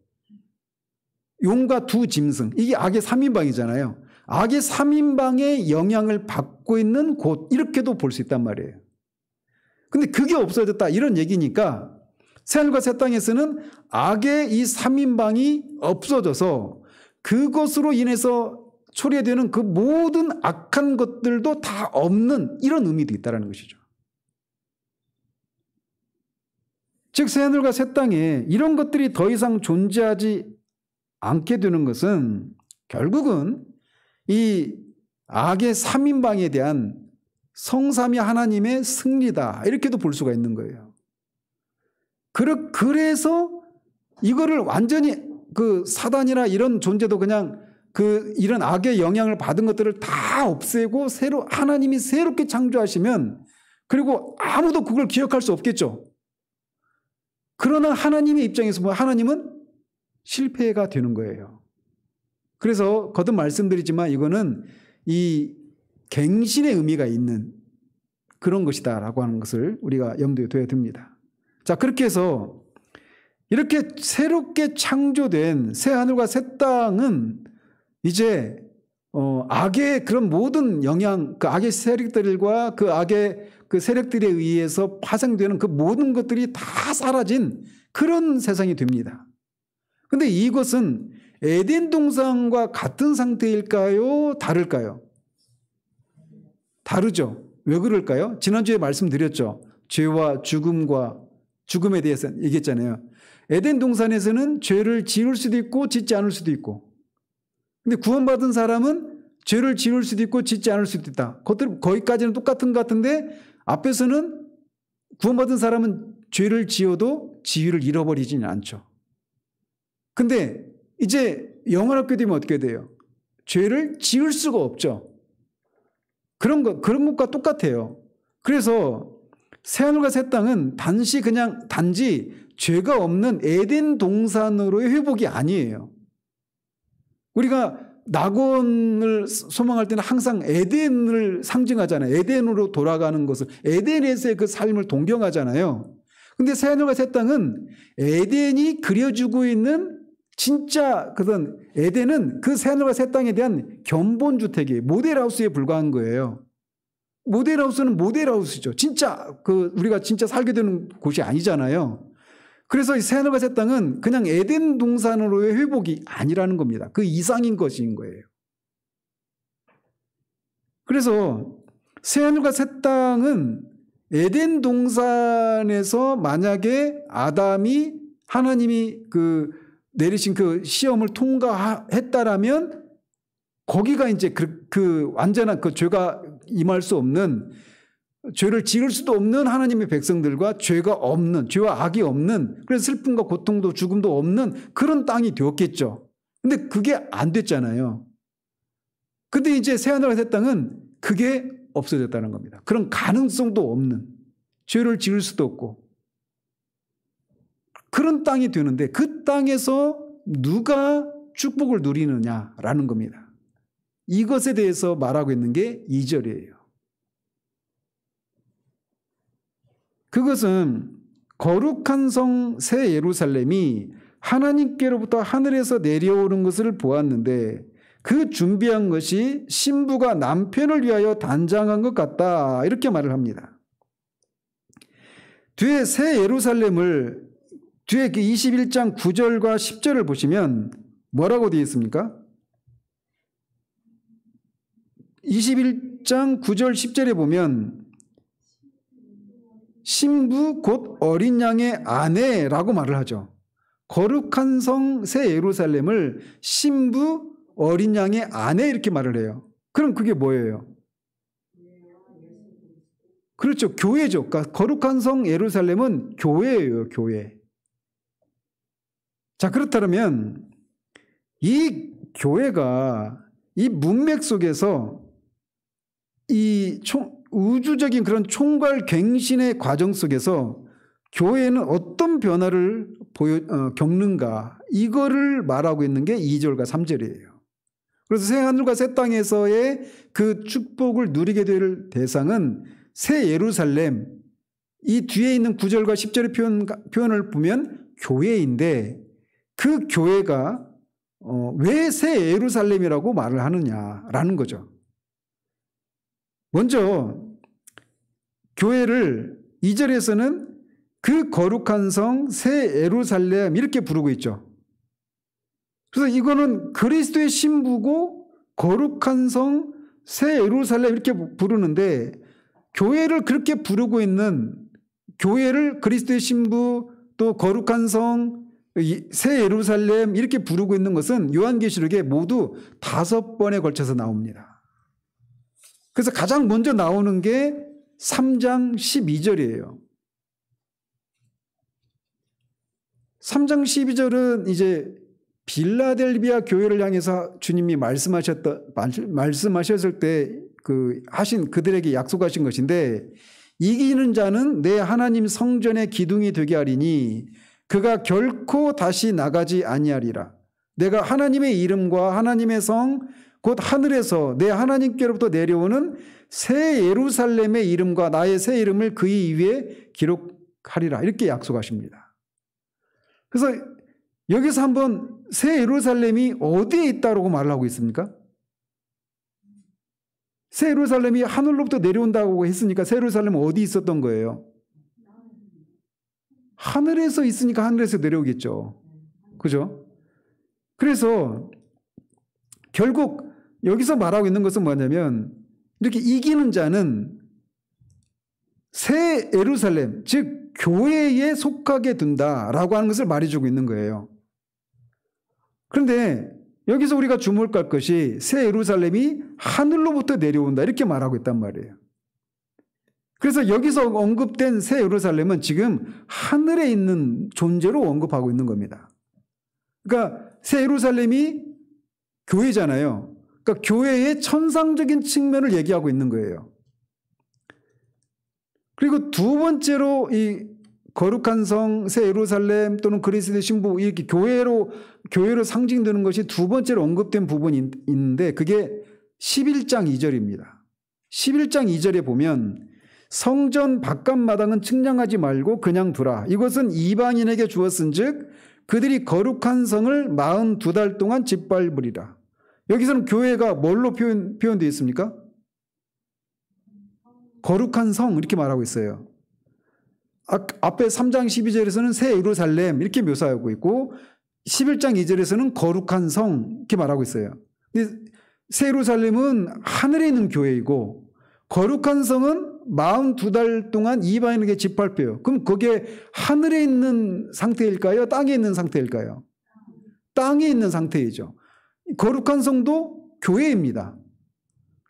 Speaker 1: 용과 두 짐승 이게 악의 3인방이잖아요. 악의 3인방의 영향을 받고 있는 곳, 이렇게도 볼 수 있단 말이에요. 근데 그게 없어졌다, 이런 얘기니까 새하늘과 새 땅에서는 악의 이 3인방이 없어져서 그것으로 인해서 초래되는 그 모든 악한 것들도 다 없는, 이런 의미도 있다는 것이죠. 즉 새하늘과 새 땅에 이런 것들이 더 이상 존재하지 않게 되는 것은 결국은 이 악의 3인방에 대한 성삼위 하나님의 승리다, 이렇게도 볼 수가 있는 거예요. 그래서 이거를 완전히 그 사단이나 이런 존재도 그냥 이런 악의 영향을 받은 것들을 다 없애고 하나님이 새롭게 창조하시면, 그리고 아무도 그걸 기억할 수 없겠죠. 그러나 하나님의 입장에서 보면 하나님은 실패가 되는 거예요. 그래서 거듭 말씀드리지만 이거는 이 갱신의 의미가 있는 그런 것이다라고 하는 것을 우리가 염두에 둬야 됩니다. 자, 그렇게 해서 이렇게 새롭게 창조된 새 하늘과 새 땅은 이제 악의 그런 모든 영향, 그 악의 세력들과 그 악의 그 세력들에 의해서 파생되는 그 모든 것들이 다 사라진 그런 세상이 됩니다. 그런데 이것은 에덴 동산과 같은 상태일까요? 다를까요? 다르죠. 왜 그럴까요? 지난주에 말씀드렸죠. 죄와 죽음에 대해서 얘기했잖아요. 에덴 동산에서는 죄를 지을 수도 있고 짓지 않을 수도 있고, 근데 구원받은 사람은 죄를 지을 수도 있고 짓지 않을 수도 있다. 거기까지는 똑같은 것 같은데 앞에서는 구원받은 사람은 죄를 지어도 지위를 잃어버리지는 않죠. 근데 이제 영원하게 되면 어떻게 돼요? 죄를 지을 수가 없죠. 그런 것과 똑같아요. 그래서 새하늘과 새 땅은 단지 죄가 없는 에덴 동산으로의 회복이 아니에요. 우리가 낙원을 소망할 때는 항상 에덴을 상징하잖아요. 에덴으로 돌아가는 것을, 에덴에서의 그 삶을 동경하잖아요. 근데 새하늘과 새 땅은 에덴이 그려주고 있는 진짜 그런 에덴은 그 새하늘과 새 땅에 대한 견본주택이에요. 모델하우스에 불과한 거예요. 모델하우스는 모델하우스죠. 진짜 우리가 진짜 살게 되는 곳이 아니잖아요. 그래서 이 새하늘과 새 땅은 그냥 에덴 동산으로의 회복이 아니라는 겁니다. 그 이상인 것인 거예요. 그래서 새하늘과 새 땅은 에덴 동산에서 만약에 하나님이 내리신 그 시험을 통과했다라면 거기가 이제 완전한 죄가 임할 수 없는, 죄를 지을 수도 없는 하나님의 백성들과 죄와 악이 없는, 그래서 슬픔과 고통도 죽음도 없는 그런 땅이 되었겠죠. 근데 그게 안 됐잖아요. 근데 이제 새하늘과 새 땅은 그게 없어졌다는 겁니다. 그런 가능성도 없는, 죄를 지을 수도 없고 그런 땅이 되는데 그 땅에서 누가 축복을 누리느냐라는 겁니다. 이것에 대해서 말하고 있는 게 2절이에요. 그것은 거룩한 성 새 예루살렘이 하나님께로부터 하늘에서 내려오는 것을 보았는데 그 준비한 것이 신부가 남편을 위하여 단장한 것 같다, 이렇게 말을 합니다. 뒤에 새 예루살렘을 뒤에 21장 9절과 10절을 보시면 뭐라고 되어 있습니까? 21장 9절 10절에 보면 신부 곧 어린 양의 아내라고 말을 하죠. 거룩한 성 새 예루살렘을 신부 어린 양의 아내, 이렇게 말을 해요. 그럼 그게 뭐예요? 그렇죠. 교회죠. 그러니까 거룩한 성 예루살렘은 교회예요. 교회. 자, 그렇다면 이 교회가 이 문맥 속에서 이 우주적인 그런 총괄 갱신의 과정 속에서 교회는 어떤 변화를 겪는가, 이거를 말하고 있는 게 2절과 3절이에요. 그래서 새하늘과 새 땅에서의 그 축복을 누리게 될 대상은 새 예루살렘, 이 뒤에 있는 9절과 10절의 표현을 보면 교회인데 그 교회가 왜 새 예루살렘이라고 말을 하느냐라는 거죠. 먼저 교회를 2절에서는 그 거룩한 성 새 예루살렘 이렇게 부르고 있죠. 그래서 이거는 그리스도의 신부고 거룩한 성 새 예루살렘 이렇게 부르는데, 교회를 그렇게 부르고 있는, 교회를 그리스도의 신부 또 거룩한 성 새 예루살렘 이렇게 부르고 있는 것은 요한계시록에 모두 5번에 걸쳐서 나옵니다. 그래서 가장 먼저 나오는 게 3장 12절이에요. 3장 12절은 이제 빌라델비아 교회를 향해서 주님이 말씀하셨을 때 그들에게 약속하신 것인데, 이기는 자는 내 하나님 성전의 기둥이 되게 하리니 그가 결코 다시 나가지 아니하리라. 내가 하나님의 이름과 하나님의 성 곧 하늘에서 내 하나님께로부터 내려오는 새 예루살렘의 이름과 나의 새 이름을 그의 위에 기록하리라. 이렇게 약속하십니다. 그래서 여기서 한번 새 예루살렘이 어디에 있다고 말을 하고 있습니까? 새 예루살렘이 하늘로부터 내려온다고 했으니까 새 예루살렘은 어디 있었던 거예요? 하늘에서 있으니까 하늘에서 내려오겠죠. 그죠? 그래서 결국 여기서 말하고 있는 것은 뭐냐면, 이렇게 이기는 자는 새 예루살렘, 즉 교회에 속하게 된다라고 하는 것을 말해주고 있는 거예요. 그런데 여기서 우리가 주목할 것이 새 예루살렘이 하늘로부터 내려온다 이렇게 말하고 있단 말이에요. 그래서 여기서 언급된 새 예루살렘은 지금 하늘에 있는 존재로 언급하고 있는 겁니다. 그러니까 새 예루살렘이 교회잖아요. 그러니까 교회의 천상적인 측면을 얘기하고 있는 거예요. 그리고 두 번째로 이 거룩한 성, 새 예루살렘 또는 그리스도의 신부, 이렇게 교회로 상징되는 것이 두 번째로 언급된 부분이 있는데, 그게 11장 2절입니다. 11장 2절에 보면 성전 바깥마당은 측량하지 말고 그냥 두라. 이것은 이방인에게 주었은즉 그들이 거룩한 성을 42달 동안 짓밟으리라. 여기서는 교회가 뭘로 표현되어 있습니까? 거룩한 성 이렇게 말하고 있어요. 앞에 3장 12절에서는 새 예루살렘 이렇게 묘사하고 있고 11장 2절에서는 거룩한 성 이렇게 말하고 있어요. 근데 새 예루살렘은 하늘에 있는 교회이고 거룩한 성은 42달 동안 이방인에게 짓밟혀요. 그럼 그게 하늘에 있는 상태일까요? 땅에 있는 상태일까요? 땅에 있는 상태이죠. 거룩한 성도 교회입니다.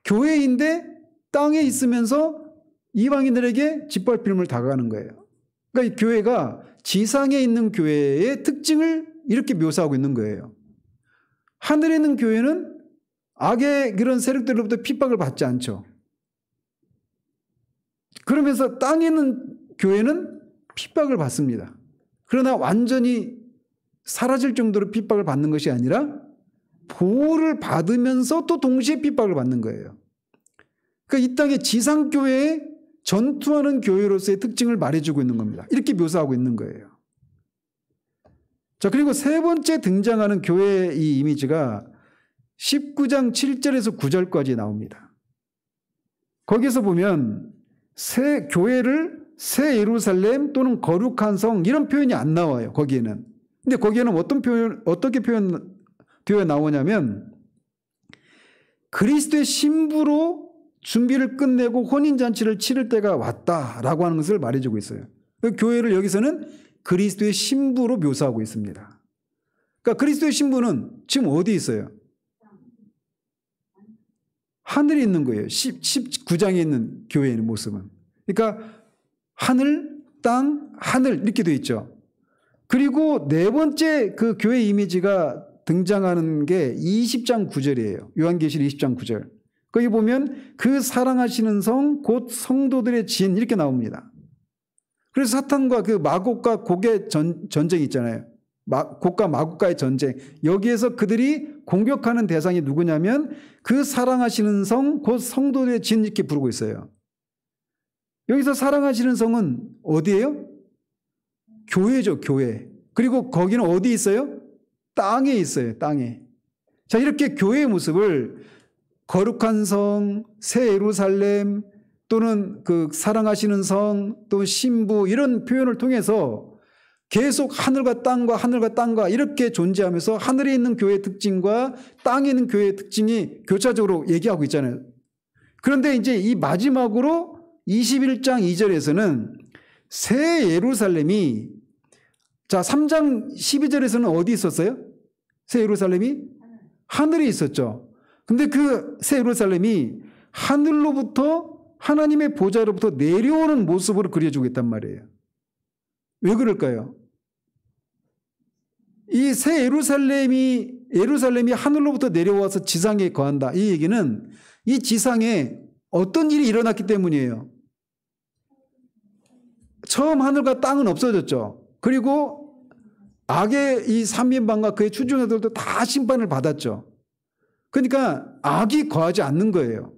Speaker 1: 교회인데 땅에 있으면서 이방인들에게 짓밟힘을 당하는 거예요. 그러니까 이 교회가 지상에 있는 교회의 특징을 이렇게 묘사하고 있는 거예요. 하늘에 있는 교회는 악의 그런 세력들로부터 핍박을 받지 않죠. 그러면서 땅에 있는 교회는 핍박을 받습니다. 그러나 완전히 사라질 정도로 핍박을 받는 것이 아니라 보호를 받으면서 또 동시에 핍박을 받는 거예요. 그러니까 이 땅의 지상교회의 전투하는 교회로서의 특징을 말해주고 있는 겁니다. 이렇게 묘사하고 있는 거예요. 자, 그리고 세 번째 등장하는 교회의 이 이미지가 19장 7절에서 9절까지 나옵니다. 거기서 보면 교회를 새 예루살렘 또는 거룩한 성 이런 표현이 안 나와요. 거기에는. 근데 거기에는 어떻게 표현되어 나오냐면 그리스도의 신부로 준비를 끝내고 혼인잔치를 치를 때가 왔다라고 하는 것을 말해주고 있어요. 교회를 여기서는 그리스도의 신부로 묘사하고 있습니다. 그러니까 그리스도의 신부는 지금 어디 있어요? 하늘에 있는 거예요. 19장에 있는 교회의 모습은. 그러니까 하늘, 땅, 하늘 이렇게 되어 있죠. 그리고 네 번째 그 교회 이미지가 등장하는 게 20장 9절이에요. 요한계시록 20장 9절. 거기 보면 그 사랑하시는 성 곧 성도들의 진 이렇게 나옵니다. 그래서 사탄과 그 마곡과 곡의 전쟁이 있잖아요. 곡과 마곡과의 전쟁. 여기에서 그들이 공격하는 대상이 누구냐면 그 사랑하시는 성 곧 성도들의 진 이렇게 부르고 있어요. 여기서 사랑하시는 성은 어디예요? 교회죠, 교회. 그리고 거기는 어디 있어요? 땅에 있어요. 땅에. 자, 이렇게 교회의 모습을 거룩한 성, 새 예루살렘 또는 그 사랑하시는 성, 또 신부 이런 표현을 통해서 계속 하늘과 땅과 이렇게 존재하면서 하늘에 있는 교회의 특징과 땅에 있는 교회의 특징이 교차적으로 얘기하고 있잖아요. 그런데 이제 이 마지막으로 21장 2절에서는 새 예루살렘이, 자, 3장 12절에서는 어디 있었어요? 새 예루살렘이? 하늘에 있었죠. 근데 그 새 예루살렘이 하늘로부터 하나님의 보좌로부터 내려오는 모습으로 그려지고 있단 말이에요. 왜 그럴까요? 이 새 예루살렘이 하늘로부터 내려와서 지상에 거한다. 이 얘기는 이 지상에 어떤 일이 일어났기 때문이에요. 처음 하늘과 땅은 없어졌죠. 그리고 악의 이 삼위일반과 그의 추종자들도 다 심판을 받았죠. 그러니까 악이 거하지 않는 거예요.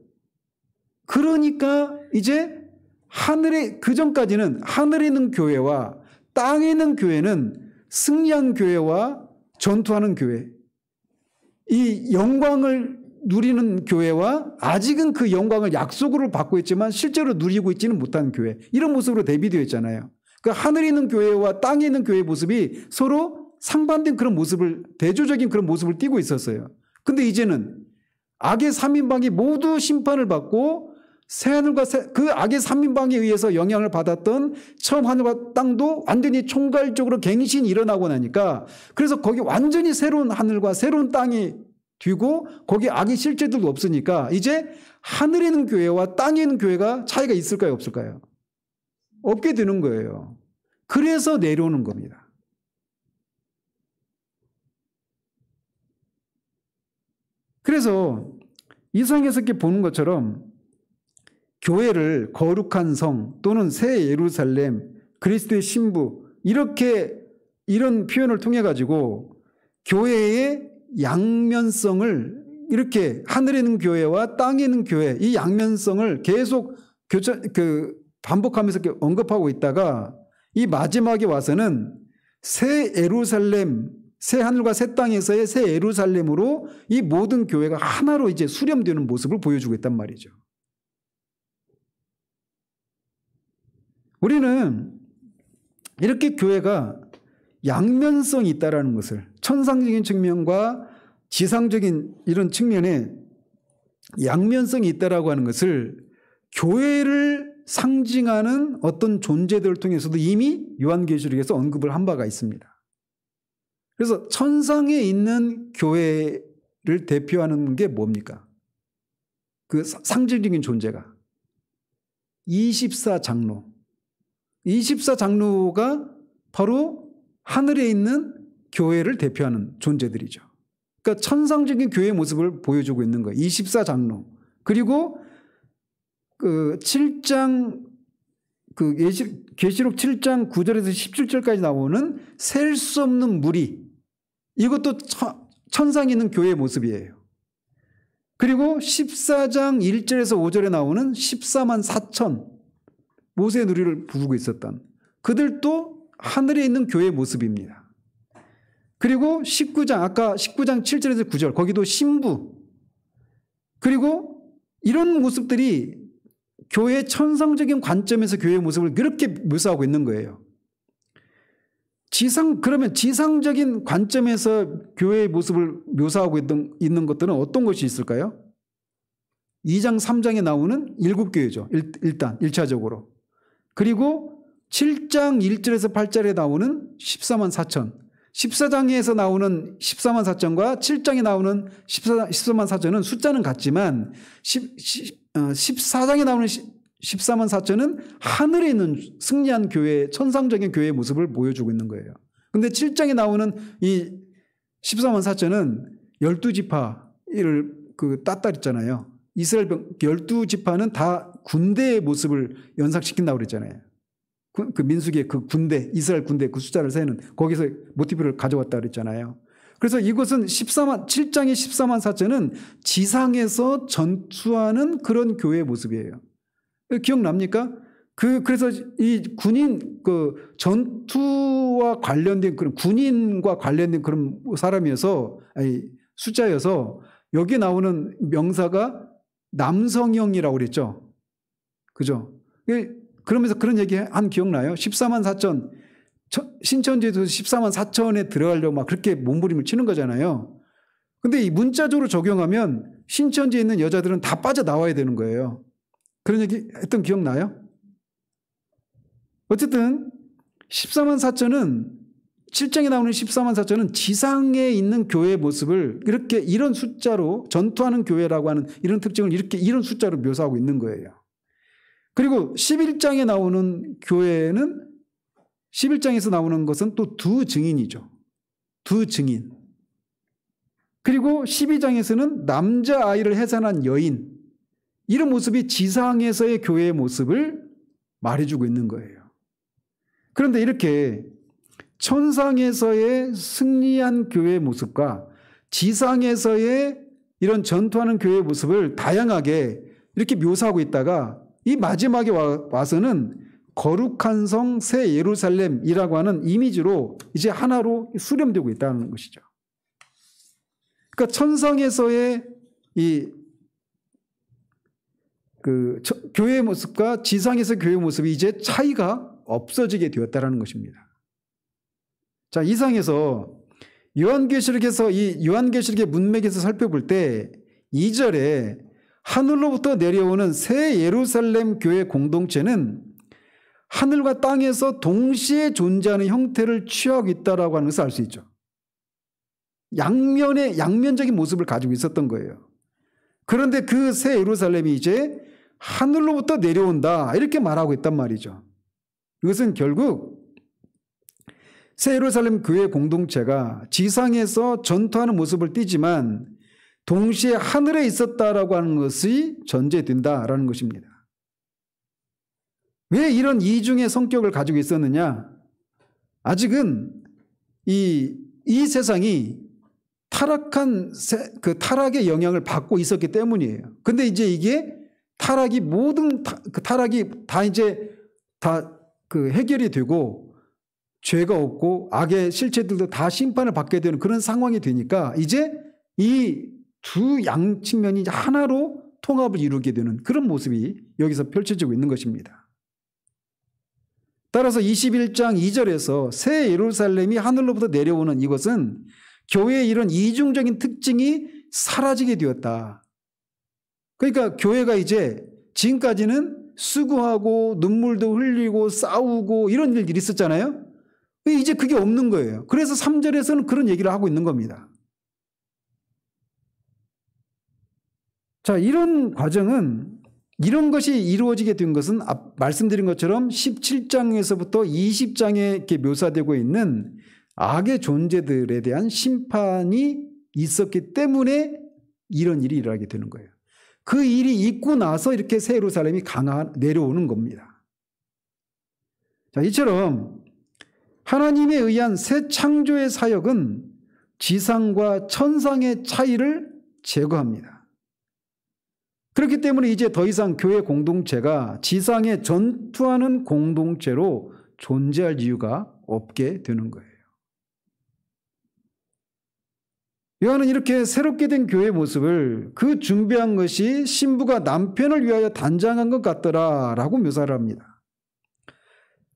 Speaker 1: 그러니까 이제 하늘에, 그 전까지는 하늘에 있는 교회와 땅에 있는 교회는 승리한 교회와 전투하는 교회, 이 영광을 누리는 교회와 아직은 그 영광을 약속으로 받고 있지만 실제로 누리고 있지는 못한 교회, 이런 모습으로 대비되어 있잖아요. 그 하늘에 있는 교회와 땅에 있는 교회의 모습이 서로 상반된 그런 모습을, 대조적인 그런 모습을 띠고 있었어요. 근데 이제는 악의 3인방이 모두 심판을 받고 새하늘과 그 악의 3인방에 의해서 영향을 받았던 처음 하늘과 땅도 완전히 총괄적으로 갱신이 일어나고 나니까, 그래서 거기 완전히 새로운 하늘과 새로운 땅이 뒤고 거기 악의 실제들도 없으니까 이제 하늘에 있는 교회와 땅에 있는 교회가 차이가 있을까요, 없을까요? 없게 되는 거예요. 그래서 내려오는 겁니다. 그래서 이상에서 이렇게 보는 것처럼 교회를 거룩한 성 또는 새 예루살렘, 그리스도의 신부, 이런 표현을 통해 가지고 교회의 양면성을, 이렇게 하늘에 있는 교회와 땅에 있는 교회, 이 양면성을 계속 반복하면서 이렇게 언급하고 있다가 이 마지막에 와서는 새 예루살렘, 새 하늘과 새 땅에서의 새 예루살렘으로 이 모든 교회가 하나로 이제 수렴되는 모습을 보여주고 있단 말이죠. 우리는 이렇게 교회가 양면성이 있다라는 것을, 천상적인 측면과 지상적인 이런 측면에 양면성이 있다라고 하는 것을 교회를 상징하는 어떤 존재들을 통해서도 이미 요한계시록에서 언급을 한 바가 있습니다. 그래서 천상에 있는 교회를 대표하는 게 뭡니까? 그 상징적인 존재가 24장로. 24장로가 바로 하늘에 있는 교회를 대표하는 존재들이죠. 그러니까 천상적인 교회의 모습을 보여주고 있는 거예요. 24장로. 그리고 그 7장, 계시록 7장 9절에서 17절까지 나오는 셀 수 없는 무리. 이것도 천상에 있는 교회의 모습이에요. 그리고 14장 1절에서 5절에 나오는 14만 4천. 모세의 누리를 부르고 있었던 그들도 하늘에 있는 교회의 모습입니다. 그리고 19장, 아까 19장 7절에서 9절, 거기도 신부. 그리고 이런 모습들이 교회의 천상적인 관점에서 교회의 모습을 그렇게 묘사하고 있는 거예요. 그러면 지상적인 관점에서 교회의 모습을 묘사하고 있는 것들은 어떤 것이 있을까요? 2장, 3장에 나오는 7교회죠. 일단 1차적으로. 그리고 7장 1절에서 8절에 나오는 14만 4천. 14장에서 나오는 14만 4천과 7장에 나오는 14만 4천은 숫자는 같지만 14장에 나오는 14만 4천은 하늘에 있는 승리한 교회, 천상적인 교회의 모습을 보여주고 있는 거예요. 그런데 7장에 나오는 이 14만 4천은 12지파를 따따했잖아요. 이스라엘 12지파는 다 군대의 모습을 연상시킨다고 그랬잖아요. 그 민수기의 그 군대, 이스라엘 군대 그 숫자를 세는, 거기서 모티브를 가져왔다 그랬잖아요. 그래서 이것은 7장의 14만 4천은 지상에서 전투하는 그런 교회의 모습이에요. 기억납니까? 그래서 이 군인, 전투와 관련된 그런 군인과 관련된 그런 사람이어서, 아니, 숫자여서 여기 나오는 명사가 남성형이라고 그랬죠. 그죠? 그러면서 그런 얘기 한 기억나요? 14만 4천, 신천지에서 14만 4천에 들어가려고 막 그렇게 몸부림을 치는 거잖아요. 근데 이 문자적으로 적용하면 신천지에 있는 여자들은 다 빠져나와야 되는 거예요. 그런 얘기 했던 기억나요? 어쨌든 14만 4천은 7장에 나오는 14만 4천은 지상에 있는 교회의 모습을 이렇게 이런 숫자로 전투하는 교회라고 하는 이런 특징을 이런 숫자로 묘사하고 있는 거예요. 그리고 11장에 나오는 교회는 11장에서 나오는 것은 또 두 증인이죠. 두 증인. 그리고 12장에서는 남자아이를 해산한 여인. 이런 모습이 지상에서의 교회의 모습을 말해주고 있는 거예요. 그런데 이렇게 천상에서의 승리한 교회의 모습과 지상에서의 이런 전투하는 교회의 모습을 다양하게 이렇게 묘사하고 있다가 이 마지막에 와서는 거룩한 성 새 예루살렘이라고 하는 이미지로 이제 하나로 수렴되고 있다는 것이죠. 그러니까 천상에서의 교회의 모습과 지상에서 교회의 모습이 이제 차이가 없어지게 되었다는 것입니다. 자, 이상에서 요한계시록에서 이 요한계시록의 문맥에서 살펴볼 때 2절에 하늘로부터 내려오는 새 예루살렘 교회 공동체는 하늘과 땅에서 동시에 존재하는 형태를 취하고 있다라고 하는 것을 알 수 있죠. 양면적인 모습을 가지고 있었던 거예요. 그런데 그 새 예루살렘이 이제 하늘로부터 내려온다 이렇게 말하고 있단 말이죠. 이것은 결국 새 예루살렘 교회 공동체가 지상에서 전투하는 모습을 띠지만 동시에 하늘에 있었다라고 하는 것이 전제된다라는 것입니다. 왜 이런 이중의 성격을 가지고 있었느냐? 아직은 이 세상이 타락한 그 타락의 영향을 받고 있었기 때문이에요. 근데 이제 이게 타락이 다 이제 다 해결이 되고 죄가 없고 악의 실체들도 다 심판을 받게 되는 그런 상황이 되니까 이제 이 두 양 측면이 이제 하나로 통합을 이루게 되는 그런 모습이 여기서 펼쳐지고 있는 것입니다. 따라서 21장 2절에서 새 예루살렘이 하늘로부터 내려오는 이것은 교회의 이런 이중적인 특징이 사라지게 되었다. 그러니까 교회가 이제 지금까지는 수고하고 눈물도 흘리고 싸우고 이런 일들이 있었잖아요. 이제 그게 없는 거예요. 그래서 3절에서는 그런 얘기를 하고 있는 겁니다. 자, 이런 과정은 이런 것이 이루어지게 된 것은 말씀드린 것처럼 17장에서부터 20장에 이렇게 묘사되고 있는 악의 존재들에 대한 심판이 있었기 때문에 이런 일이 일어나게 되는 거예요. 그 일이 있고 나서 이렇게 새 예루살렘이 내려오는 겁니다. 자, 이처럼 하나님에 의한 새 창조의 사역은 지상과 천상의 차이를 제거합니다. 그렇기 때문에 이제 더 이상 교회 공동체가 지상에 전투하는 공동체로 존재할 이유가 없게 되는 거예요. 요한은 이렇게 새롭게 된 교회의 모습을 그 준비한 것이 신부가 남편을 위하여 단장한 것 같더라라고 묘사를 합니다.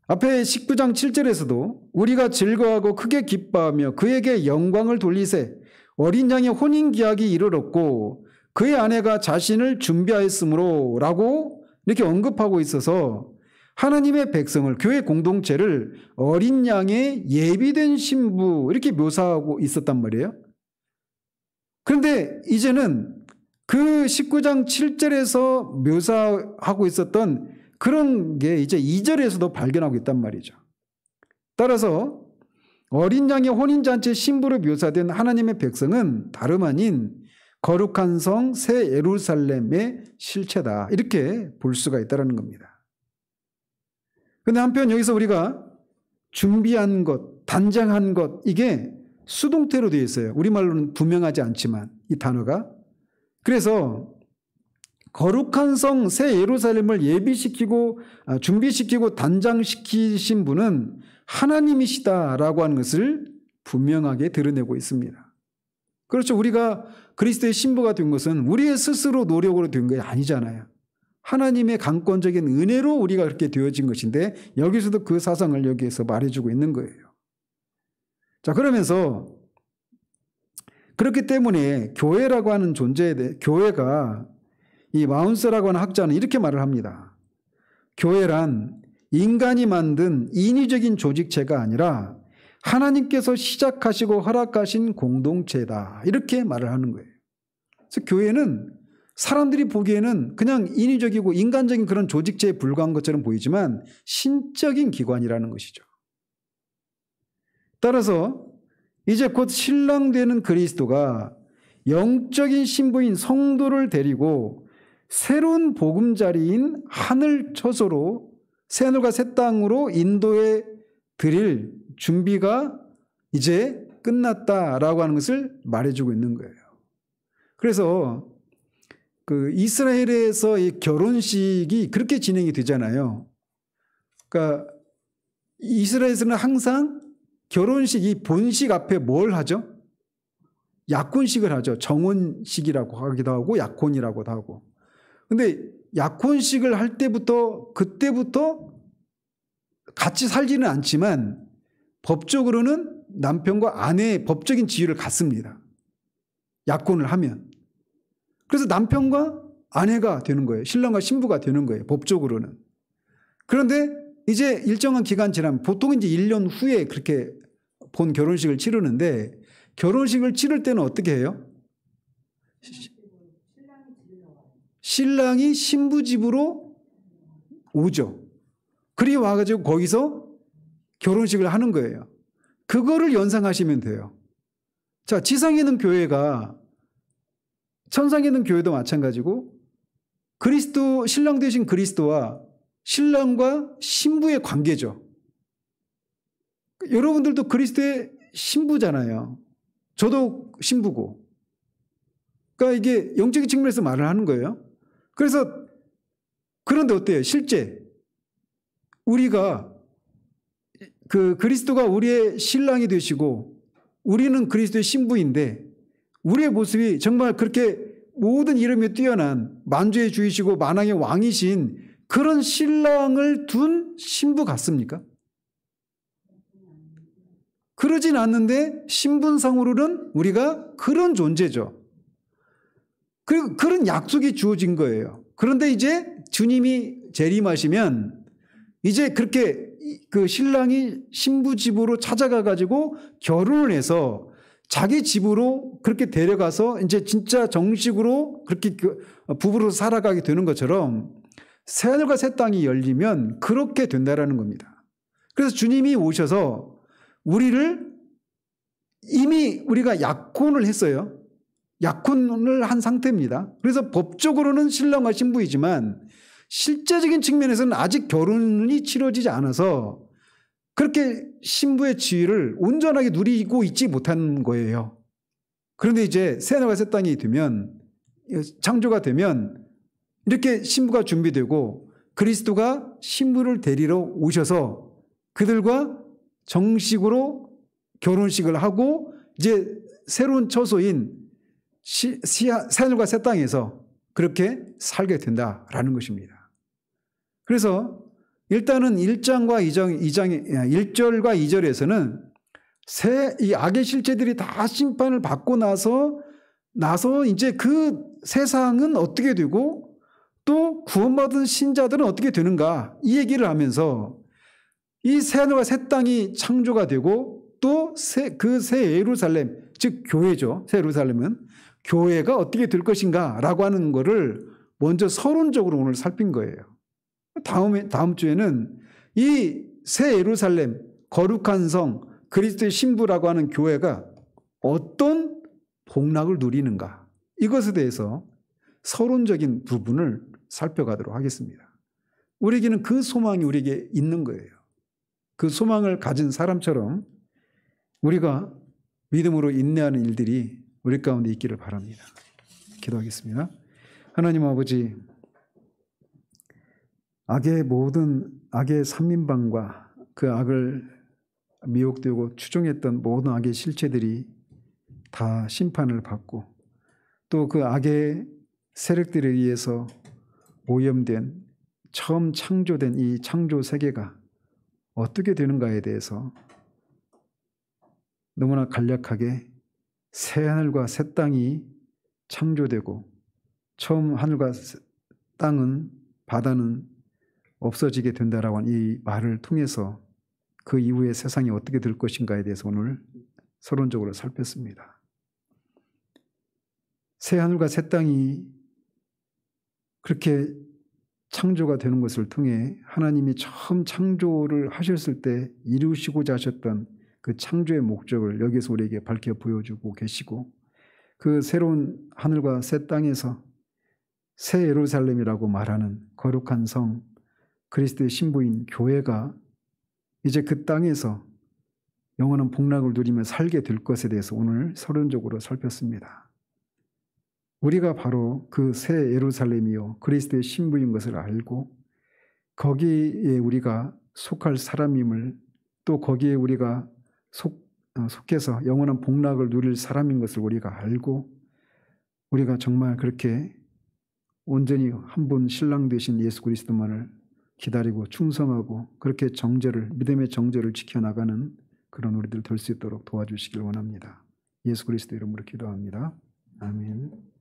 Speaker 1: 앞에 19장 7절에서도 우리가 즐거워하고 크게 기뻐하며 그에게 영광을 돌리세 어린 양의 혼인기약이 이르렀고 그의 아내가 자신을 준비하였으므로 라고 이렇게 언급하고 있어서 하나님의 백성을 교회 공동체를 어린 양의 예비된 신부 이렇게 묘사하고 있었단 말이에요. 그런데 이제는 그 19장 7절에서 묘사하고 있었던 그런 게 이제 2절에서도 발견하고 있단 말이죠. 따라서 어린 양의 혼인잔치 신부로 묘사된 하나님의 백성은 다름 아닌 거룩한 성 새 예루살렘의 실체다. 이렇게 볼 수가 있다는 겁니다. 그런데 한편 여기서 우리가 준비한 것, 단장한 것 이게 수동태로 되어 있어요. 우리말로는 분명하지 않지만 이 단어가. 그래서 거룩한 성 새 예루살렘을 예비시키고 준비시키고 단장시키신 분은 하나님이시다라고 하는 것을 분명하게 드러내고 있습니다. 그렇죠. 우리가 그리스도의 신부가 된 것은 우리의 스스로 노력으로 된 게 아니잖아요. 하나님의 강권적인 은혜로 우리가 그렇게 되어진 것인데 여기서도 그 사상을 여기에서 말해주고 있는 거예요. 자, 그러면서 그렇기 때문에 교회라고 하는 존재에 대해 교회가 이 마운스라고 하는 학자는 이렇게 말을 합니다. 교회란 인간이 만든 인위적인 조직체가 아니라 하나님께서 시작하시고 허락하신 공동체다. 이렇게 말을 하는 거예요. 그래서 교회는 사람들이 보기에는 그냥 인위적이고 인간적인 그런 조직체에 불과한 것처럼 보이지만 신적인 기관이라는 것이죠. 따라서 이제 곧 신랑 되는 그리스도가 영적인 신부인 성도를 데리고 새로운 보금자리인 하늘 처소로 새하늘과 새 땅으로 인도해 드릴 준비가 이제 끝났다라고 하는 것을 말해주고 있는 거예요. 그래서 그 이스라엘에서 이 결혼식이 그렇게 진행이 되잖아요. 그러니까 이스라엘에서는 항상 결혼식 이 본식 앞에 뭘 하죠? 약혼식을 하죠. 정혼식이라고 하기도 하고 약혼이라고도 하고. 근데 약혼식을 할 때부터 그때부터 같이 살지는 않지만 법적으로는 남편과 아내의 법적인 지위를 갖습니다. 약혼을 하면. 그래서 남편과 아내가 되는 거예요. 신랑과 신부가 되는 거예요. 법적으로는. 그런데 이제 일정한 기간 지나면 보통 이제 1년 후에 그렇게 본 결혼식을 치르는데 결혼식을 치를 때는 어떻게 해요? 신랑이 신부 집으로 오죠. 그리 와가지고 거기서 결혼식을 하는 거예요. 그거를 연상하시면 돼요. 자, 지상에 있는 교회가 천상에 있는 교회도 마찬가지고 그리스도, 신랑 되신 그리스도와 신랑과 신부의 관계죠. 여러분들도 그리스도의 신부잖아요. 저도 신부고. 그러니까 이게 영적인 측면에서 말을 하는 거예요. 그래서 그런데 어때요? 실제 우리가 그 그리스도가 우리의 신랑이 되시고 우리는 그리스도의 신부인데 우리의 모습이 정말 그렇게 모든 이름이 뛰어난 만주의 주이시고 만왕의 왕이신 그런 신랑을 둔 신부 같습니까? 그러진 않는데 신분상으로는 우리가 그런 존재죠. 그리고 그런 약속이 주어진 거예요. 그런데 이제 주님이 재림하시면 이제 그렇게 그 신랑이 신부 집으로 찾아가 가지고 결혼을 해서 자기 집으로 그렇게 데려가서 이제 진짜 정식으로 그렇게 부부로 살아가게 되는 것처럼 새하늘과 새 땅이 열리면 그렇게 된다라는 겁니다. 그래서 주님이 오셔서 우리를 이미 우리가 약혼을 했어요. 약혼을 한 상태입니다. 그래서 법적으로는 신랑과 신부이지만 실제적인 측면에서는 아직 결혼이 치러지지 않아서 그렇게 신부의 지위를 온전하게 누리고 있지 못한 거예요. 그런데 이제 새하늘과 새 땅이 되면 창조가 되면 이렇게 신부가 준비되고 그리스도가 신부를 데리러 오셔서 그들과 정식으로 결혼식을 하고 이제 새로운 처소인 새하늘과 새 땅에서 그렇게 살게 된다라는 것입니다. 그래서 일단은 1절과 2절에서는 이 악의 실체들이 다 심판을 받고 나서 이제 그 세상은 어떻게 되고 또 구원받은 신자들은 어떻게 되는가 이 얘기를 하면서 이 새하늘과 새 땅이 창조가 되고 또 그 새 예루살렘 즉 교회죠. 새 예루살렘은 교회가 어떻게 될 것인가 라고 하는 거를 먼저 서론적으로 오늘 살핀 거예요. 다음 주에는 이 새 예루살렘 거룩한 성 그리스도의 신부라고 하는 교회가 어떤 복락을 누리는가 이것에 대해서 서론적인 부분을 살펴가도록 하겠습니다. 우리에게는 그 소망이 우리에게 있는 거예요. 그 소망을 가진 사람처럼 우리가 믿음으로 인내하는 일들이 우리 가운데 있기를 바랍니다. 기도하겠습니다. 하나님 아버지, 악의 삼인방과 그 악을 미혹되고 추종했던 모든 악의 실체들이 다 심판을 받고 또 그 악의 세력들에 의해서 오염된 처음 창조된 이 창조 세계가 어떻게 되는가에 대해서 너무나 간략하게 새 하늘과 새 땅이 창조되고 처음 하늘과 땅은 바다는 없어지게 된다라고 하는 이 말을 통해서 그 이후에 세상이 어떻게 될 것인가에 대해서 오늘 서론적으로 살폈습니다. 새 하늘과 새 땅이 그렇게 창조가 되는 것을 통해 하나님이 처음 창조를 하셨을 때 이루시고자 하셨던 그 창조의 목적을 여기서 우리에게 밝혀 보여주고 계시고 그 새로운 하늘과 새 땅에서 새 예루살렘이라고 말하는 거룩한 성 그리스도의 신부인 교회가 이제 그 땅에서 영원한 복락을 누리며 살게 될 것에 대해서 오늘 서론적으로 살폈습니다. 우리가 바로 그 새 예루살렘이요 그리스도의 신부인 것을 알고 거기에 우리가 속할 사람임을 또 거기에 우리가 속해서 영원한 복락을 누릴 사람인 것을 우리가 알고 우리가 정말 그렇게 온전히 한 분 신랑 되신 예수 그리스도만을 기다리고 충성하고 그렇게 믿음의 정죄를 지켜나가는 그런 우리들 될 수 있도록 도와주시길 원합니다. 예수 그리스도 이름으로 기도합니다. 아멘.